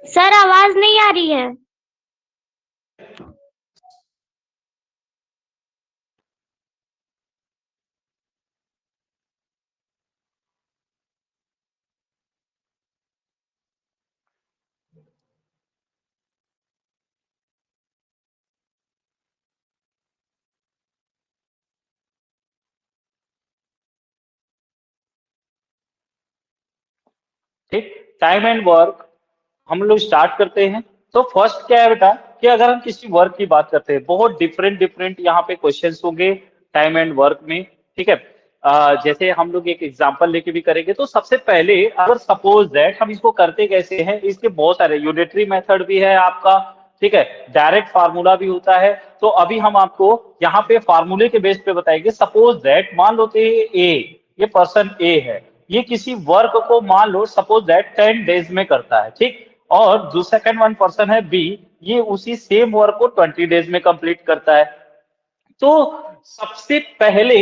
Sir आवाज नहीं आ रही है। ठीक। टाइम एंड वर्क हम लोग स्टार्ट करते हैं। तो फर्स्ट क्या है बेटा कि अगर हम किसी वर्क की बात करते हैं, बहुत डिफरेंट डिफरेंट यहाँ पे क्वेश्चंस होंगे टाइम एंड वर्क में। ठीक है। जैसे हम लोग एक एग्जांपल लेके भी करेंगे। तो सबसे पहले अगर सपोज दैट हम इसको करते कैसे हैं, इसके बहुत सारे यूनिटरी मेथड भी है आपका। ठीक है। डायरेक्ट फार्मूला भी होता है। तो अभी हम आपको यहाँ पे फार्मूले के बेस पे बताएंगे। सपोज दैट मान लो ये पर्सन ए है, ये किसी वर्क को मान लो सपोज दैट 10 डेज में करता है। ठीक। और जो सेकंड वन पर्सन है बी, ये उसी सेम वर्क को 20 डेज में कंप्लीट करता है। तो सबसे पहले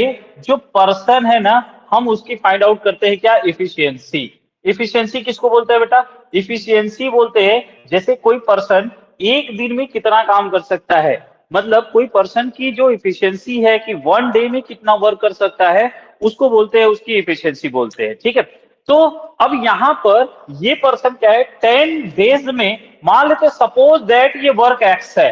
जो पर्सन है ना, हम उसकी फाइंड आउट करते हैं क्या, इफिशियंसी। इफिशियंसी किसको बोलते हैं बेटा, इफिशियंसी बोलते हैं जैसे कोई पर्सन एक दिन में कितना काम कर सकता है। मतलब कोई पर्सन की जो इफिशियंसी है कि 1 डे में कितना वर्क कर सकता है, उसको बोलते हैं, उसकी इफिशियंसी बोलते हैं। ठीक है। तो अब यहां पर ये पर्सन क्या है, 10 डेज में मान लेते सपोज दैट ये वर्क एक्स है।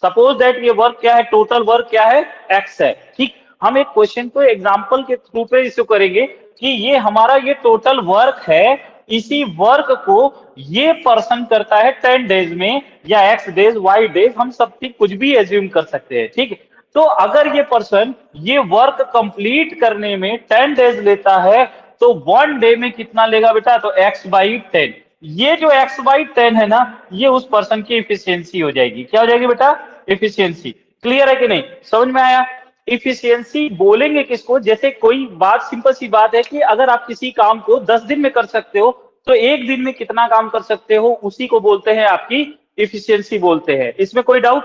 सपोज दैट ये वर्क क्या है, टोटल वर्क क्या है, एक्स है। ठीक। हम एक क्वेश्चन को एग्जांपल के थ्रू पे इसे करेंगे कि ये हमारा ये टोटल वर्क है, इसी वर्क को ये पर्सन करता है 10 डेज में, या एक्स डेज वाई डेज, हम सब कुछ भी एज्यूम कर सकते हैं। ठीक। तो अगर ये पर्सन ये वर्क कंप्लीट करने में 10 डेज लेता है, तो 1 डे में कितना लेगा बेटा, तो x/10। ये जो x/10 है ना, ये उस पर्सन की इफिशियंसी हो जाएगी। क्या हो जाएगी बेटा, इफिशियंसी। क्लियर है कि नहीं, समझ में आया। इफिशियंसी बोलेंगे किसको, जैसे कोई बात, सिंपल सी बात है कि अगर आप किसी काम को 10 दिन में कर सकते हो, तो एक दिन में कितना काम कर सकते हो, उसी को बोलते हैं आपकी इफिशियंसी बोलते हैं। इसमें कोई डाउट।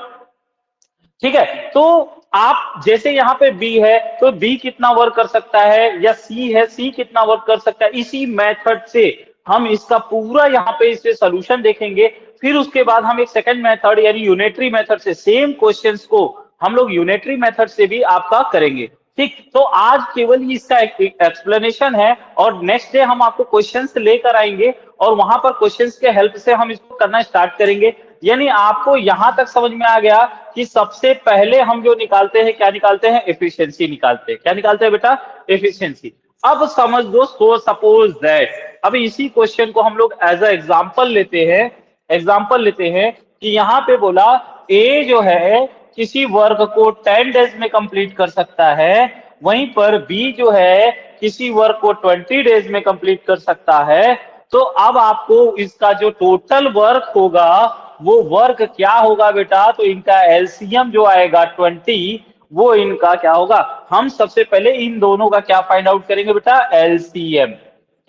ठीक है। तो आप जैसे यहाँ पे बी है, तो बी कितना वर्क कर सकता है, या सी है, सी कितना वर्क कर सकता है, इसी मेथड से हम इसका पूरा यहाँ पे इसे सोल्यूशन देखेंगे। फिर उसके बाद हम एक सेकंड मेथड यानी यूनिटरी मेथड से सेम क्वेश्चंस को हम लोग यूनिटरी मेथड से भी आपका करेंगे। ठीक। तो आज केवल ही इसका एक्सप्लेनेशन है, और नेक्स्ट डे हम आपको क्वेश्चंस लेकर आएंगे, और वहां पर क्वेश्चंस के हेल्प से हम इसको करना स्टार्ट करेंगे। यानी आपको यहां तक समझ में आ गया कि सबसे पहले हम जो निकालते हैं, क्या निकालते हैं, एफिशिएंसी निकालते हैं। क्या निकालते हैं बेटा, एफिशिएंसी। अब समझ दो, सो सपोज दैट, अब इसी क्वेश्चन को हम लोग एज अ एग्जांपल लेते हैं। एग्जांपल लेते हैं कि यहां पे बोला ए जो है किसी वर्क को 10 डेज में कंप्लीट कर सकता है, वहीं पर बी जो है किसी वर्क को 20 डेज में कंप्लीट कर सकता है। तो अब आपको इसका जो टोटल वर्क होगा, वो वर्क क्या होगा बेटा, तो इनका एलसीएम जो आएगा 20, वो इनका क्या होगा। हम सबसे पहले इन दोनों का क्या फाइंड आउट करेंगे बेटा, एलसीएम।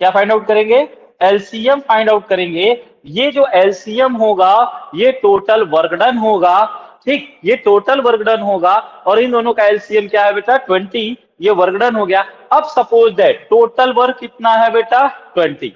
क्या फाइंड आउट करेंगे, एलसीएम फाइंड आउट करेंगे। ये जो एलसीएम होगा, ये टोटल वर्क डन होगा। ठीक, ये टोटल वर्क डन होगा, और इन दोनों का एलसीएम क्या है बेटा, 20। ये वर्क डन हो गया। अब सपोज दैट टोटल वर्क कितना है बेटा, 20।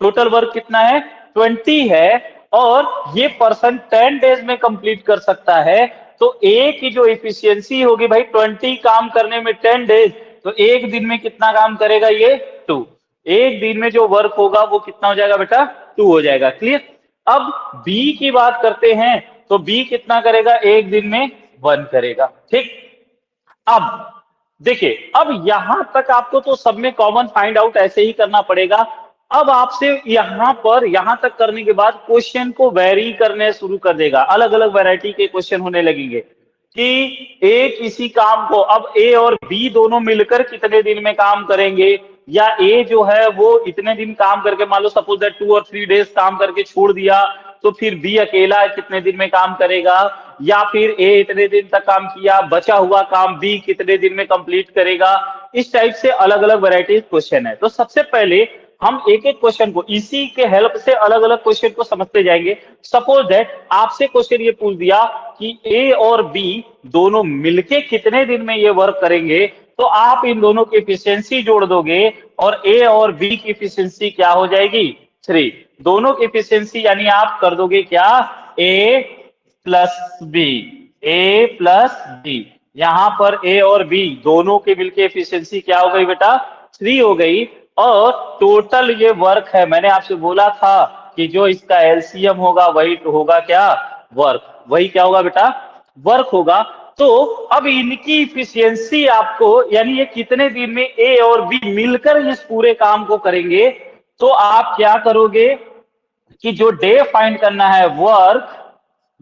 टोटल वर्क कितना है, 20 है, और ये पर्सन 10 डेज में कंप्लीट कर सकता है। तो ए की जो इफिशियंसी होगी भाई, 20 काम करने में 10 डेज, तो एक दिन में कितना काम करेगा ये, 2। एक दिन में जो वर्क होगा वो कितना हो जाएगा बेटा, 2 हो जाएगा। क्लियर। अब बी की बात करते हैं, तो बी कितना करेगा, एक दिन में 1 करेगा। ठीक। अब देखिए, अब यहां तक आपको तो सब में कॉमन फाइंड आउट ऐसे ही करना पड़ेगा। अब आपसे यहां पर, यहां तक करने के बाद क्वेश्चन को वेरी करने शुरू कर देगा, अलग अलग वैरायटी के क्वेश्चन होने लगेंगे कि ए किसी काम को, अब ए और बी दोनों मिलकर कितने दिन में काम करेंगे, या ए जो है वो इतने दिन काम करके, मान लो सपोज दैट 2 और 3 डेज काम करके छोड़ दिया, तो फिर बी अकेला कितने दिन में काम करेगा, या फिर ए इतने दिन तक काम किया, बचा हुआ काम बी कितने दिन में कंप्लीट करेगा। इस टाइप से अलग अलग वैरायटी क्वेश्चन है। तो सबसे पहले हम एक एक क्वेश्चन को इसी के हेल्प से अलग अलग क्वेश्चन को समझते जाएंगे। सपोज दैट आपसे क्वेश्चन ये पूछ दिया कि ए और बी दोनों मिलके कितने दिन में ये वर्क करेंगे, तो आप इन दोनों की एफिशिएंसी जोड़ दोगे, और ए और बी की एफिशिएंसी क्या हो जाएगी, 3। दोनों की एफिशिएंसी यानी आप कर दोगे क्या, ए प्लस बी, ए प्लस बी। यहां पर ए और बी दोनों के मिलके एफिशिएंसी क्या हो गई बेटा, 3 हो गई। और टोटल ये वर्क है, मैंने आपसे बोला था कि जो इसका एलसीएम होगा वही तो होगा क्या, वर्क। वही क्या होगा बेटा, वर्क होगा। तो अब इनकी इफिशियंसी आपको, यानी ये कितने दिन में ए और बी मिलकर इस पूरे काम को करेंगे, तो आप क्या करोगे कि जो डे फाइंड करना है, work,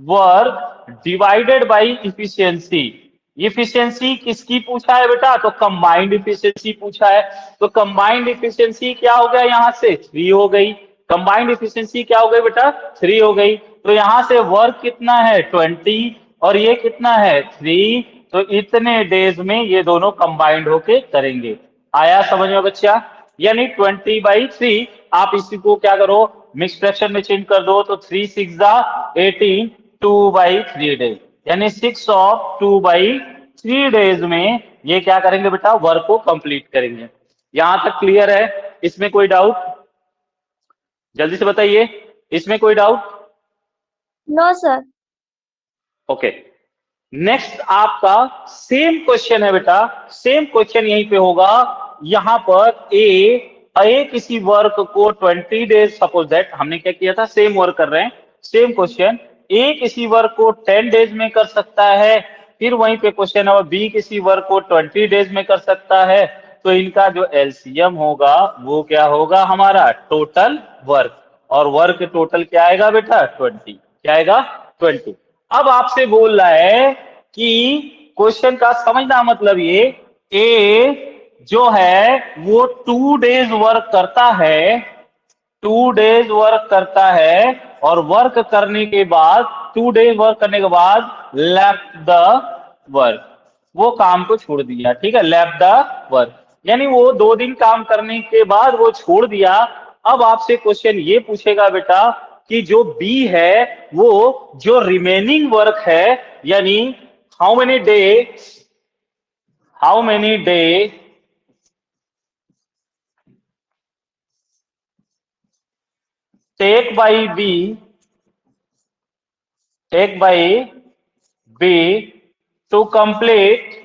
work divided by efficiency. Efficiency किसकी पूछा है बेटा, तो कंबाइंड इफिशियंसी पूछा है। तो कंबाइंड इफिशियंसी क्या हो गया, यहां से 3 हो गई। कंबाइंड इफिशियंसी क्या हो गई बेटा, 3 हो गई। तो यहां से वर्क कितना है, 20, और ये कितना है, 3। तो इतने डेज में ये दोनों कंबाइंड होके करेंगे। आया समझ में बच्चा, यानी 20/3। आप इसी को क्या करो, मिक्स फ्रैक्शन में चेंज कर दो, तो 3 6 18, 2/3 डेज, यानी 6 ऑफ 2/3 डेज में ये क्या करेंगे बेटा, वर्क को कंप्लीट करेंगे। यहां तक क्लियर है, इसमें कोई डाउट, जल्दी से बताइए, इसमें कोई doubt. No sir. Okay, next आपका सेम क्वेश्चन है बेटा, सेम क्वेश्चन यहीं पे होगा। यहां पर ए किसी वर्क को 20 डेज, सपोज दैट हमने क्या किया था, सेम वर्क कर रहे हैं, सेम क्वेश्चन। ए किसी वर्क को 10 डेज में कर सकता है, फिर वहीं पे क्वेश्चन है बी किसी वर्क को 20 डेज में कर सकता है। तो इनका जो एलसीएम होगा वो क्या होगा, हमारा टोटल वर्क। और वर्क टोटल क्या आएगा बेटा, 20। क्या आएगा, 20। अब आपसे बोल रहा है कि क्वेश्चन का समझना मतलब ये, ए जो है वो 2 डेज वर्क करता है, 2 डेज वर्क करता है, और वर्क करने के बाद, 2 डेज वर्क करने के बाद लेफ्ट द वर्क, वो काम को छोड़ दिया, ठीक है, लेफ्ट द वर्क, यानी वो 2 दिन काम करने के बाद वो छोड़ दिया। अब आपसे क्वेश्चन ये पूछेगा बेटा कि जो बी है वो जो रिमेनिंग वर्क है, यानी how many day, how many day take by B, take by B to complete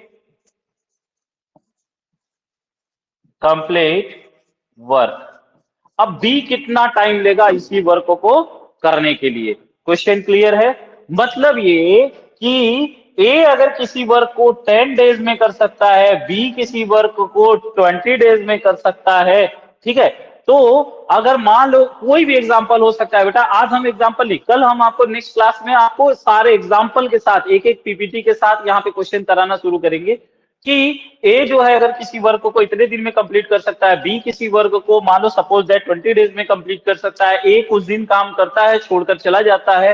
work. अब बी कितना टाइम लेगा इसी वर्क को करने के लिए, क्वेश्चन क्लियर है। मतलब ये कि ए अगर किसी वर्क को 10 डेज में कर सकता है, बी किसी वर्क को 20 डेज में कर सकता है, ठीक है। तो अगर मान लो कोई भी एग्जांपल हो सकता है बेटा, आज हम एग्जांपल नहीं, कल हम आपको नेक्स्ट क्लास में आपको सारे एग्जांपल के साथ, एक एक पीपीटी के साथ यहाँ पे क्वेश्चन कराना शुरू करेंगे कि ए जो है अगर किसी वर्क को इतने दिन में कंप्लीट कर सकता है, बी किसी वर्क को मान लो सपोज दैट 20 डेज में कंप्लीट कर सकता है, ए कुछ दिन काम करता है छोड़कर चला जाता है,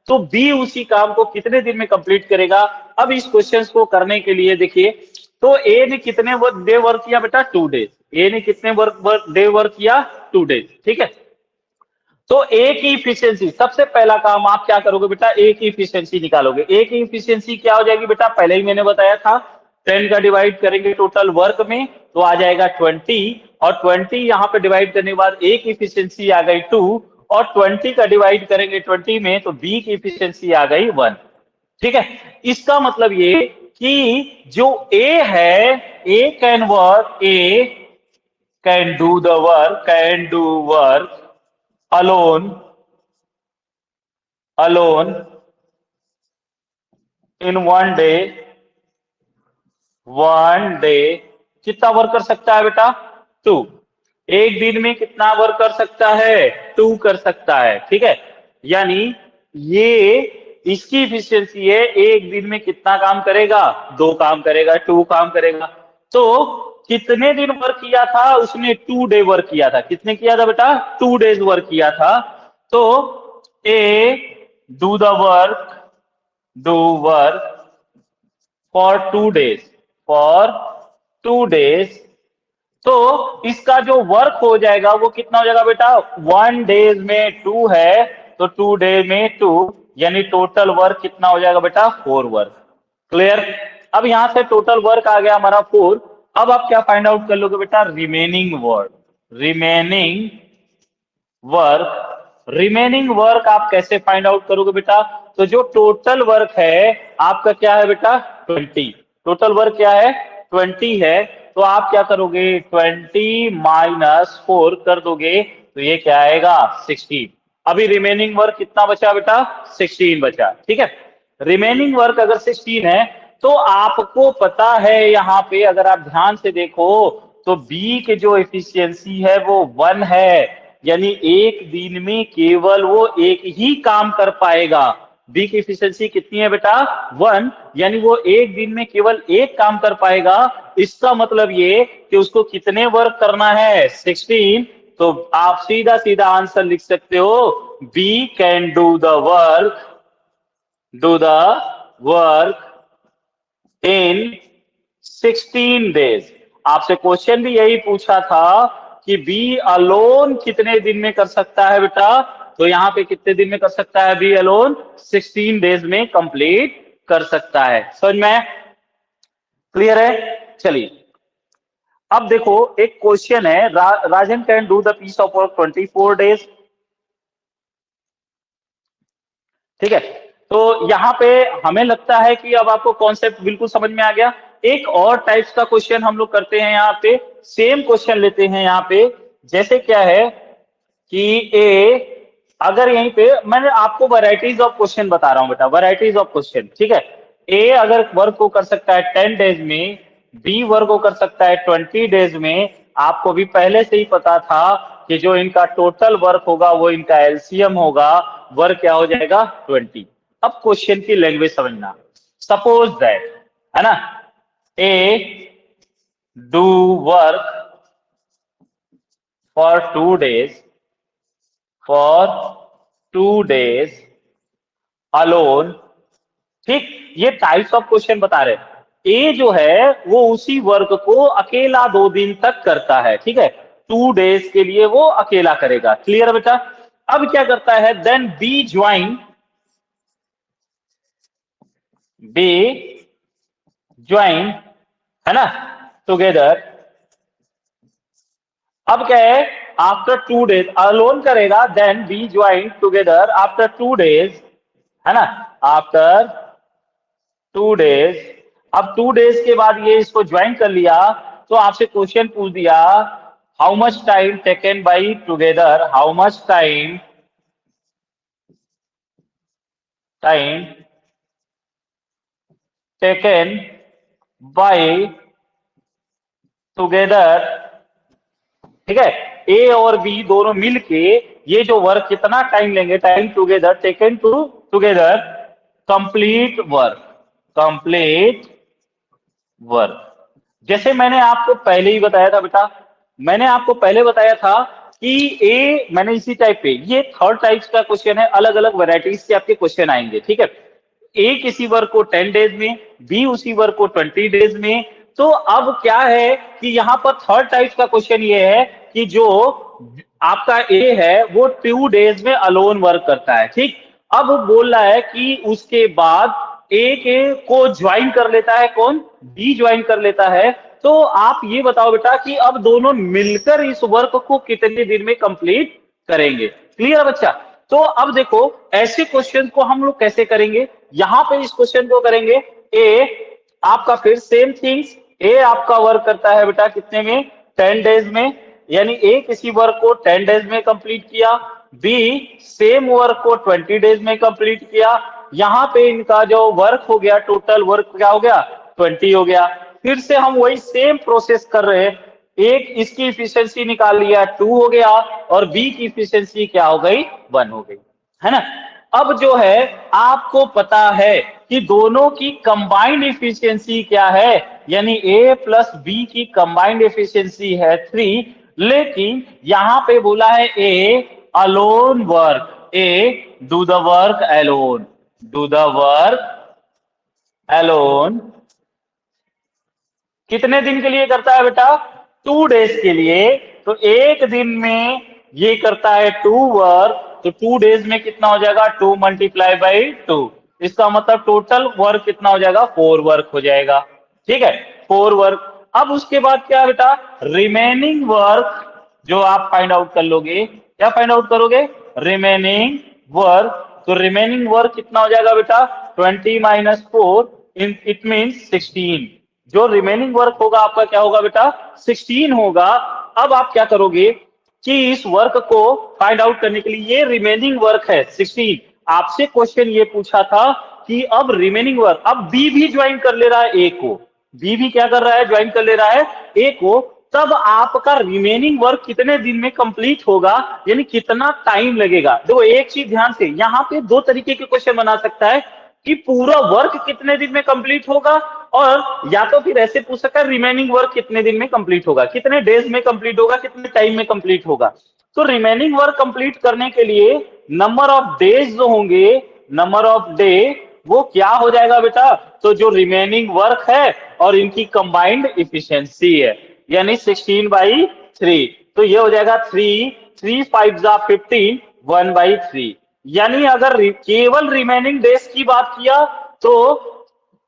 तो बी उसी काम को कितने दिन में कंप्लीट करेगा। अब इस क्वेश्चन को करने के लिए देखिए, तो ए ने कितने डे वर्क किया बेटा, 2 डेज। ए ने कितने डे वर्क किया, 2 डेज, ठीक है। तो ए की इफिशियंसी, सबसे पहला काम आप क्या करोगे बेटा, ए की इफिशियंसी निकालोगे। ए की इफिशियंसी क्या हो जाएगी बेटा, पहले ही मैंने बताया था, 10 का डिवाइड करेंगे टोटल वर्क में तो आ जाएगा 20, और 20 यहां पे डिवाइड करने के बाद ए की इफिशियंसी आ गई 2, और 20 का डिवाइड करेंगे 20 में तो बी की इफिशियंसी आ गई 1, ठीक है। इसका मतलब ये कि जो ए है, A can work, A can do the work, can do work alone, alone in 1 day, 1 day कितना वर्क कर सकता है बेटा, 2। एक दिन में कितना वर्क कर सकता है, 2 कर सकता है, ठीक है। यानी ये इसकी इफिशियंसी है, एक दिन में कितना काम करेगा, 2 काम करेगा, 2 काम करेगा। तो कितने दिन वर्क किया था उसने, 2 डे वर्क किया था। कितने किया था बेटा, 2 डेज वर्क किया था। तो A do the work, do work for 2 days, for 2 days. तो इसका जो वर्क हो जाएगा वो कितना हो जाएगा बेटा, 1 डेज में 2 है तो 2 डे में 2, यानी टोटल वर्क कितना हो जाएगा बेटा, 4 वर्क। क्लियर। अब यहां से टोटल वर्क आ गया हमारा 4। अब आप क्या फाइंड आउट कर लोगे बेटा, remaining work, remaining work remaining work आप कैसे फाइंड आउट करोगे बेटा? तो जो टोटल वर्क है आपका क्या है बेटा? 20। टोटल वर्क क्या है? 20 है। तो आप क्या करोगे? 20 माइनस 4 कर दोगे तो ये क्या आएगा? 16। अभी रिमेनिंग वर्क कितना बचा बेटा? 16 बचा। ठीक है, रिमेनिंग वर्क अगर 16 है तो आपको पता है यहाँ पे अगर आप ध्यान से देखो तो बी के जो एफिशिएंसी है वो 1 है, यानी एक दिन में केवल वो एक ही काम कर पाएगा। बी की एफिशिएंसी कितनी है बेटा? 1, यानी वो एक दिन में केवल एक काम कर पाएगा। इसका मतलब ये कि उसको कितने वर्क करना है? 16। तो आप सीधा सीधा आंसर लिख सकते हो, B can do the work in 16 days. आपसे क्वेश्चन भी यही पूछा था कि बी अलोन कितने दिन में कर सकता है बेटा? तो यहां पे कितने दिन में कर सकता है बी अलोन? 16 डेज में कंप्लीट कर सकता है। समझ में? क्लियर है? चलिए अब देखो एक क्वेश्चन है, Rajan can do the piece of work 24 days. ठीक है, तो यहां पे हमें लगता है कि अब आपको कॉन्सेप्ट बिल्कुल समझ में आ गया। एक और टाइप्स का क्वेश्चन हम लोग करते हैं यहाँ पे, सेम क्वेश्चन लेते हैं यहाँ पे। जैसे क्या है कि ए, अगर यहीं पे मैंने आपको वैरायटीज ऑफ क्वेश्चन बता रहा हूं बेटा, वैरायटीज ऑफ क्वेश्चन। ठीक है, ए अगर वर्क को कर सकता है 10 डेज में, बी वर्क को कर सकता है 20 डेज में। आपको भी पहले से ही पता था कि जो इनका टोटल वर्क होगा वो इनका एलसीएम होगा, वर्क क्या हो जाएगा? 20। अब क्वेश्चन की लैंग्वेज समझना। सपोज दैट, है ना, A do work for 2 days, फॉर 2 days अलोन। ठीक, ये टाइप्स ऑफ क्वेश्चन बता रहे हैं। ए जो है वो उसी वर्क को अकेला 2 दिन तक करता है। ठीक है, 2 days के लिए वो अकेला करेगा। क्लियर बेटा? अब क्या करता है? देन बी ज्वाइन, है ना, टुगेदर। अब क्या है? आफ्टर 2 days अलोन करेगा, then B join together after 2 days, है ना, आफ्टर 2 days। अब 2 days के बाद ये इसको ज्वाइन कर लिया तो आपसे क्वेश्चन पूछ दिया, how much time taken by together, how much time taken by together. ठीक है, ए और बी दोनों मिलके ये जो वर्क कितना टाइम लेंगे? Time together, taken together, complete work, complete work. जैसे मैंने आपको पहले ही बताया था बेटा, मैंने आपको पहले बताया था कि ए, मैंने इसी टाइप पे, ये थर्ड टाइप्स का क्वेश्चन है, अलग अलग वैरायटीज के आपके क्वेश्चन आएंगे। ठीक है, ए किसी वर्क को 10 डेज में, बी उसी वर्क को 20 डेज में। तो अब क्या है कि यहां पर थर्ड टाइप का क्वेश्चन ये है कि जो आपका ए है वो 2 days में अलोन वर्क करता है। ठीक, अब बोल रहा है कि उसके बाद ए के को ज्वाइन कर लेता है कौन? बी ज्वाइन कर लेता है। तो आप ये बताओ बेटा कि अब दोनों मिलकर इस वर्क को कितने दिन में कंप्लीट करेंगे? क्लियर बच्चा? तो अब देखो ऐसे क्वेश्चन को हम लोग कैसे करेंगे। यहां पे इस क्वेश्चन को करेंगे, ए आपका फिर सेम थिंग्स, ए आपका वर्क करता है बेटा कितने में? 10 डेज में, यानी ए किसी वर्क को 10 डेज में कंप्लीट किया, बी सेम वर्क को 20 डेज में कंप्लीट किया। यहां पे इनका जो वर्क हो गया, टोटल वर्क क्या हो गया? 20 हो गया। फिर से हम वही सेम प्रोसेस कर रहे हैं, एक इसकी इफिशियंसी निकाल लिया 2 हो गया, और बी की इफिशियंसी क्या हो गई? 1 हो गई, है ना। अब जो है आपको पता है कि दोनों की कंबाइंड एफिशिएंसी क्या है, यानी ए प्लस बी की कंबाइंड एफिशिएंसी है 3। लेकिन यहां पे बोला है A alone work, A do the work alone, do the work alone. कितने दिन के लिए करता है बेटा? 2 days के लिए। तो एक दिन में ये करता है 2 वर्क, तो 2 days में कितना हो जाएगा? 2 × 2। इसका मतलब टोटल वर्क कितना हो जाएगा? 4 वर्क हो जाएगा। ठीक है, 4 वर्क। अब उसके बाद क्या बेटा? रिमेनिंग वर्क जो आप फाइंड आउट कर लोगे, क्या फाइंड आउट करोगे? रिमेनिंग वर्क, तो रिमेनिंग वर्क कितना हो जाएगा बेटा 20 माइनस 4 इट मीन्स 16। जो रिमेनिंग वर्क होगा आपका क्या होगा बेटा 16 होगा। अब आप क्या करोगे कि इस वर्क को फाइंड आउट करने के लिए, ये रिमेनिंग वर्क है 16, आपसे क्वेश्चन ये पूछा था कि अब रिमेनिंग वर्क, अब बी भी ज्वाइन कर ले रहा है ए को, बी भी क्या कर रहा है ज्वाइन कर ले रहा है ए को, तब आपका रिमेनिंग वर्क कितने दिन में कंप्लीट होगा, यानी कितना टाइम लगेगा। देखो एक चीज ध्यान से, यहाँ पे दो तरीके के क्वेश्चन बना सकता है कि पूरा वर्क कितने दिन में कंप्लीट होगा, और या तो फिर ऐसे पूछ सकता है रिमेनिंग वर्क कितने दिन में कंप्लीट होगा, कितने डेज में कंप्लीट होगा, कितने टाइम में कंप्लीट होगा। तो रिमेनिंग वर्क कंप्लीट करने के लिए नंबर ऑफ डेज जो होंगे, नंबर ऑफ डे, वो क्या हो जाएगा बेटा, तो जो रिमेनिंग वर्क है और इनकी कंबाइंड इफिशियंसी है, यानी 16/3, तो ये हो जाएगा 3 3 5 15 1/3। यानी अगर केवल रिमेनिंग डेज की बात किया तो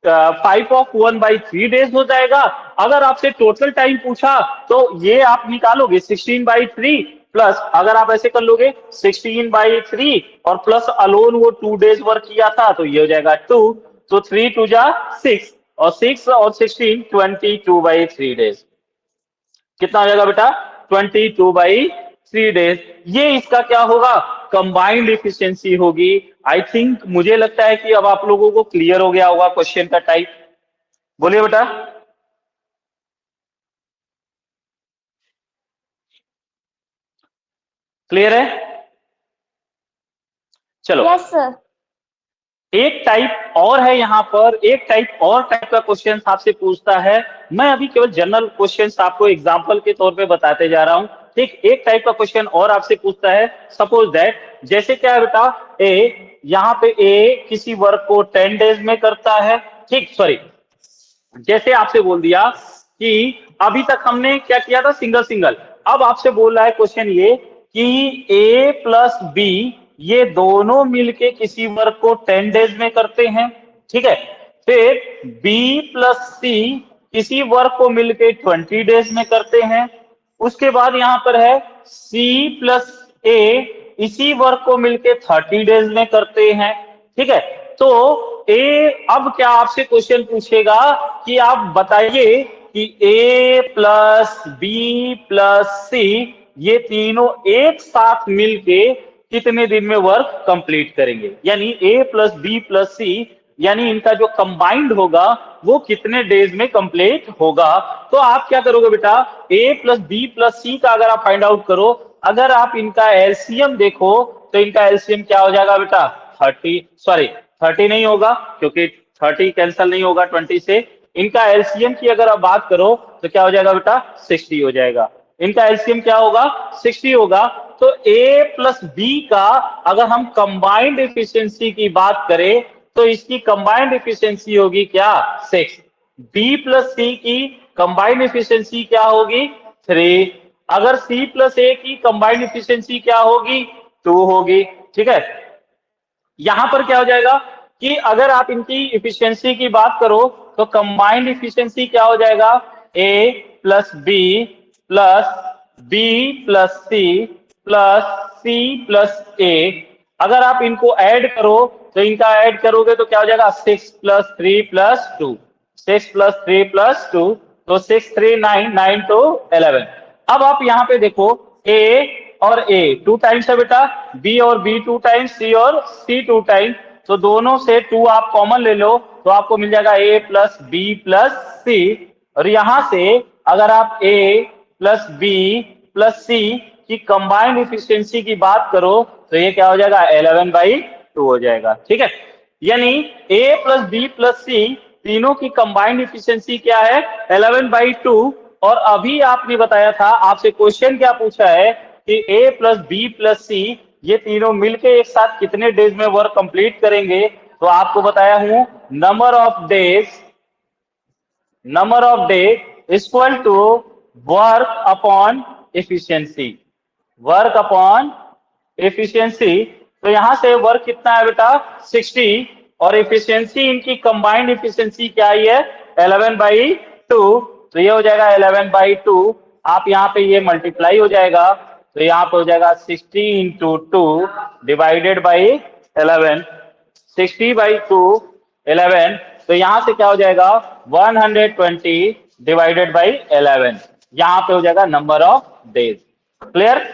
5/1/3 डेज हो जाएगा। अगर आपसे टोटल टाइम पूछा तो ये आप निकालोगे 16/3 प्लस, अगर आप ऐसे कर लोगे 16/3 और प्लस अलोन वो 2 डेज वर्क किया था तो ये हो जाएगा 2, तो 3 2 जा 6 और 6 और 16 22/3 डेज। कितना हो जाएगा बेटा 22/3 डेज। ये इसका क्या होगा कंबाइंड इफिशियंसी होगी। आई थिंक मुझे लगता है कि अब आप लोगों को क्लियर हो गया होगा क्वेश्चन का टाइप। बोलिए बेटा। क्लियर है? चलो यस सर। एक टाइप और है यहाँ पर, एक टाइप और टाइप का क्वेश्चन आपसे पूछता है। मैं अभी केवल जनरल क्वेश्चन आपको एग्जांपल के तौर पे बताते जा रहा हूँ। ठीक, एक टाइप का क्वेश्चन और आपसे पूछता है, सपोज दैट, जैसे क्या है बेटा, ए, यहाँ पे ए किसी वर्क को 10 डेज में करता है। ठीक, सॉरी, जैसे आपसे बोल दिया कि अभी तक हमने क्या किया था सिंगल सिंगल, अब आपसे बोल रहा है क्वेश्चन ये कि ए प्लस बी ये दोनों मिलके किसी वर्क को 10 डेज में करते हैं। ठीक है, फिर बी प्लस सी किसी वर्क को मिलके 20 डेज में करते हैं। उसके बाद यहां पर है सी प्लस ए इसी वर्क को मिलके 30 डेज में करते हैं। ठीक है, तो ए अब क्या आपसे क्वेश्चन पूछेगा कि आप बताइए कि ए प्लस बी प्लस सी ये तीनों एक साथ मिलके कितने दिन में वर्क कंप्लीट करेंगे, यानी ए प्लस बी प्लस सी यानी इनका जो कंबाइंड होगा वो कितने डेज में कंप्लीट होगा। तो आप क्या करोगे बेटा, ए प्लस बी प्लस सी का अगर आप फाइंड आउट करो, अगर आप इनका एलसीएम देखो तो इनका एलसीएम क्या हो जाएगा बेटा 30, सॉरी 30 नहीं होगा क्योंकि 30 कैंसिल नहीं होगा 20 से। इनका एलसीएम की अगर आप बात करो तो क्या हो जाएगा बेटा 60 हो जाएगा। इनका एलसीएम क्या होगा 60 होगा। तो ए प्लस बी का अगर हम कंबाइंड एफिशिएंसी की बात करें तो इसकी कंबाइंड एफिशिएंसी होगी क्या 6, बी प्लस सी की कंबाइंड एफिशिएंसी क्या होगी 3, अगर सी प्लस ए की कंबाइंड एफिशिएंसी क्या होगी 2 होगी। ठीक है, यहां पर क्या हो जाएगा कि अगर आप इनकी इफिशियंसी की बात करो तो कंबाइंड इफिशियंसी क्या हो जाएगा A plus B plus C plus C plus A. अगर आप इनको ऐड करो तो इनका ऐड करोगे तो क्या हो जाएगा 6 प्लस 3 प्लस 2, 6 प्लस 3 प्लस 2, तो 6 3 9 9 to 11। अब आप यहाँ पे देखो ए और ए 2 टाइम्स है बेटा, बी और बी 2 टाइम्स, सी और सी 2 टाइम्स, तो दोनों से 2 आप कॉमन ले लो तो आपको मिल जाएगा ए प्लस बी प्लस सी। और यहां से अगर आप ए प्लस बी प्लस सी की कंबाइंड इफिशियंसी की बात करो तो ये क्या हो जाएगा 11/2 हो जाएगा। ठीक है, यानी ए प्लस बी प्लस सी तीनों की कंबाइंड इफिशियंसी क्या है 11/2। और अभी आपने बताया था, आपसे क्वेश्चन क्या पूछा है कि ए प्लस बी प्लस सी ये तीनों मिलके एक साथ कितने डेज में वर्क कंप्लीट करेंगे, तो आपको बताया हूं number of day equal to work upon efficiency, work upon efficiency. तो यहां से वर्क कितना है बेटा 60 और एफिशिएंसी इनकी कंबाइंड एफिशिएंसी क्या आई है 11/2, तो ये हो जाएगा 11/2। आप यहाँ पे ये मल्टीप्लाई हो जाएगा तो यहाँ पे हो जाएगा 60 इंटू 2 डिवाइडेड बाई 11, 60/2 11। तो यहाँ से क्या हो जाएगा 120 डिवाइडेड बाई 11। यहाँ पे हो जाएगा नंबर ऑफ डेज। क्लियर?